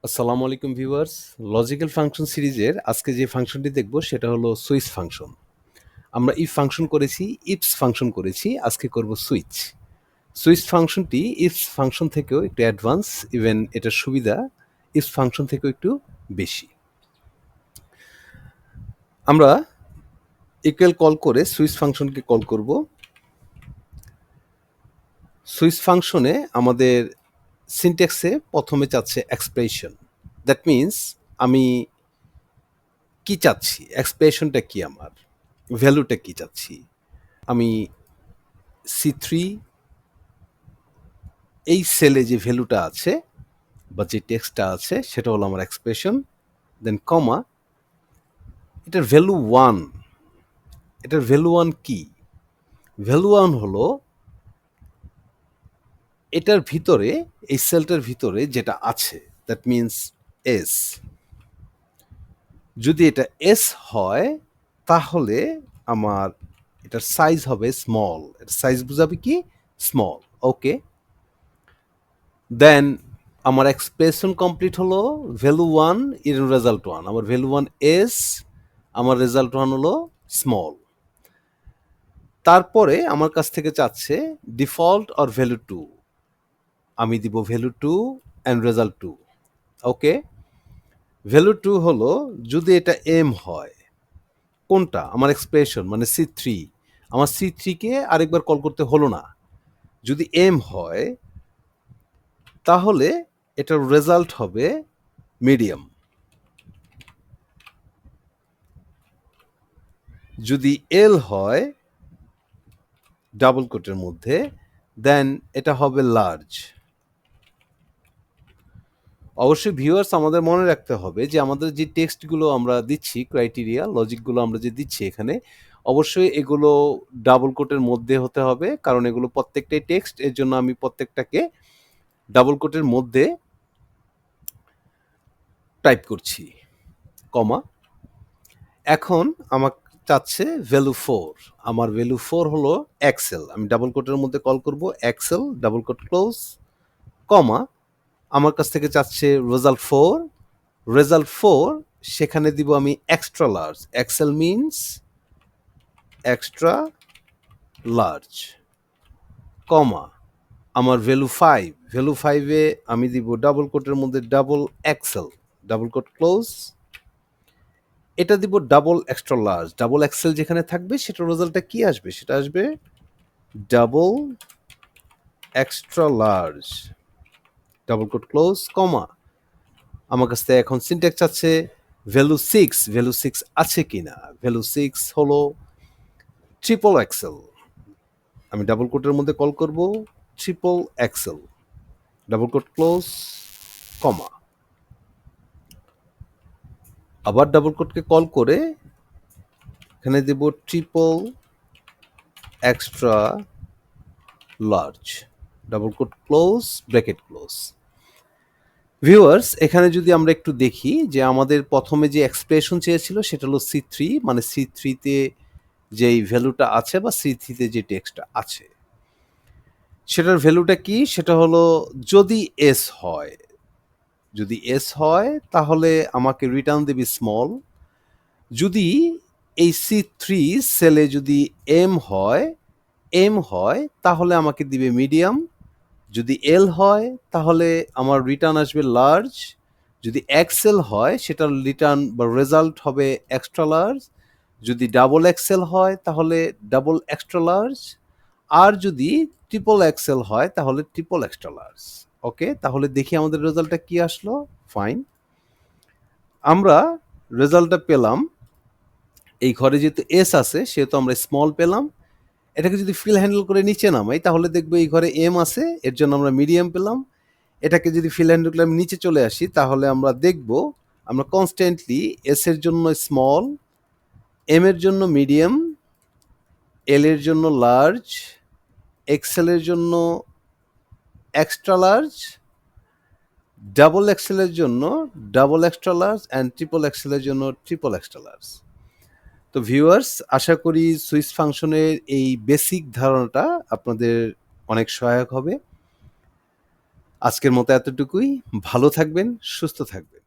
আসসালামু আলাইকুম viewers. Logical function সিরিজের আজকে যে ফাংশনটি দেখব সেটা হলো সুইচ ফাংশন। আমরা ইফ ফাংশন করেছি, ইফস ফাংশন করেছি, আজকে করব সুইচ। সুইচ ফাংশনটি ইফস ফাংশন থেকেও একটু অ্যাডভান্স, ইভেন এটার সুবিধা ইফস ফাংশন থেকেও একটু বেশি। আমরা ইকুয়াল কল করে সুইচ ফাংশনকে কল করব। সুইচ ফাংশনে আমাদের সিনট্যাক্সে প্রথমে চাচ্ছে এক্সপ্রেশন। দ্যাট মিনস আমি কি চাচ্ছি, এক্সপ্রেশনটা কি, আমার ভ্যালুটা কি চাচ্ছি। আমি সি3 এই সেলে যে ভ্যালুটা আছে বা যে টেক্সটটা আছে সেটা হলো আমার এক্সপ্রেশন। দেন কমা, এটার ভ্যালু ওয়ান। এটার ভ্যালু ওয়ান কি? ভ্যালু ওয়ান হলো এটার ভিতরে, এই সেলটার ভিতরে যেটা আছে, দ্যাট মিনস এস। যদি এটা এস হয় তাহলে আমার এটার সাইজ হবে স্মল। এটার সাইজ বোঝাবে কি? স্মল। ওকে, দেন আমার এক্সপ্রেশন কমপ্লিট হলো। ভ্যালু ওয়ান এর রেজাল্ট ওয়ান, আমার ভ্যালু ওয়ান এস, আমার রেজাল্ট ওয়ান হলো স্মল। তারপরে আমার কাছ থেকে চাচ্ছে ডিফল্ট অর ভ্যালু টু। আমি দিব value two and result two. Okay, value two হলো যদি এটা এম হয়, কোনটা? আমার এক্সপ্রেশন মানে সি3। আমার সি3কে আরেকবার কল করতে হলো না। যদি এম হয় তাহলে এটার রেজাল্ট হবে মিডিয়াম। যদি এল হয় ডাবল কোটের মধ্যে, দেন এটা হবে লার্জ। অবশ্যই ভিউয়ার্স আমাদের মনে রাখতে হবে যে আমাদের যে টেক্সটগুলো আমরা দিচ্ছি, ক্রাইটেরিয়া লজিকগুলো আমরা যে দিচ্ছি এখানে, অবশ্যই এগুলো ডাবল কোটের মধ্যে হতে হবে, কারণ এগুলো প্রত্যেকটাই টেক্সট। এর জন্য আমি প্রত্যেকটাকে ডাবল কোটের মধ্যে টাইপ করছি, কমা। এখন আমার চাচ্ছে ভ্যালু ফোর। আমার ভ্যালু ফোর হলো এক্সেল। আমি ডাবল কোটের মধ্যে কল করব Excel, double quote close, comma. আমার কাছ থেকে চাচ্ছে রেজাল্ট ফোর। রেজাল্ট ফোর, সেখানে দিব আমি extra large. XL means extra large, comma. আমার ভ্যালু ফাইভ। ভ্যালু ফাইভে আমি দিব ডাবল কোটের মধ্যে double XL, double quote close. এটা দিব double extra large. Double XL যেখানে থাকবে সেটার রেজাল্টটা কি আসবে? সেটা আসবে double extra large, double quote close, comma. আমার কাছ থেকে এখন সিনট্যাক্স আছে ভ্যালু সিক্স। ভ্যালু সিক্স আছে কিনা? ভ্যালু সিক্স হলো ট্রিপল এক্সেল। আমি ডাবল কোটের মধ্যে কল করব triple XL, double quote close, comma. আবার ডাবল কোটকে কল করে এখানে দেব triple extra large, double quote close, bracket close. Viewers, এখানে যদি আমরা একটু দেখি যে আমাদের প্রথমে যে এক্সপ্রেশন চেয়েছিল সেটা হলো সি3, মানে সি3তে যেই ভ্যালুটা আছে বা সি3তে যে টেক্সটটা আছে সেটার ভ্যালুটা কি? সেটা হলো যদি এস হয়। যদি এস হয় তাহলে আমাকে রিটার্ন দেবে স্মল। যদি এই সি3 সেলে যদি এম হয়, তাহলে আমাকে দিবে মিডিয়াম। যদি এল হয় তাহলে আমার রিটার্ন আসবে লার্জ। যদি এক্সেল হয় সেটার রিটার্ন বা রেজাল্ট হবে এক্সট্রা লার্জ। যদি ডাবল এক্সেল হয় তাহলে ডাবল এক্সট্রা লার্জ। আর যদি ট্রিপল এক্সেল হয় তাহলে ট্রিপল এক্সট্রা লার্জ। ওকে, তাহলে দেখি আমাদের রেজাল্টটা কি আসলো। ফাইন, আমরা রেজাল্টটা পেলাম। এই ঘরে যেহেতু এস আছে সেহেতু আমরা স্মল পেলাম। এটাকে যদি ফিল হ্যান্ডেল করে নিচে নামাই তাহলে দেখবো এই ঘরে এম আছে, এর জন্য আমরা মিডিয়াম পেলাম। এটাকে যদি ফিল হ্যান্ডেল করে আমি নিচে চলে আসি তাহলে আমরা দেখব আমরা কনস্ট্যান্টলি এস এর জন্য স্মল, এম এর জন্য মিডিয়াম, এল এর জন্য লার্জ, এক্সেল এর জন্য এক্সট্রা লার্জ, ডাবল এক্সেলের জন্য double extra large and triple এক্সেলের জন্য ট্রিপল এক্সট্রা লার্জ। তো ভিউয়ার্স, আশা করি সুইচ ফাংশনের এই বেসিক ধারণাটা আপনাদের অনেক সহায়ক হবে। আজকের মতো এতটুকুই। ভালো থাকবেন, সুস্থ থাকবেন।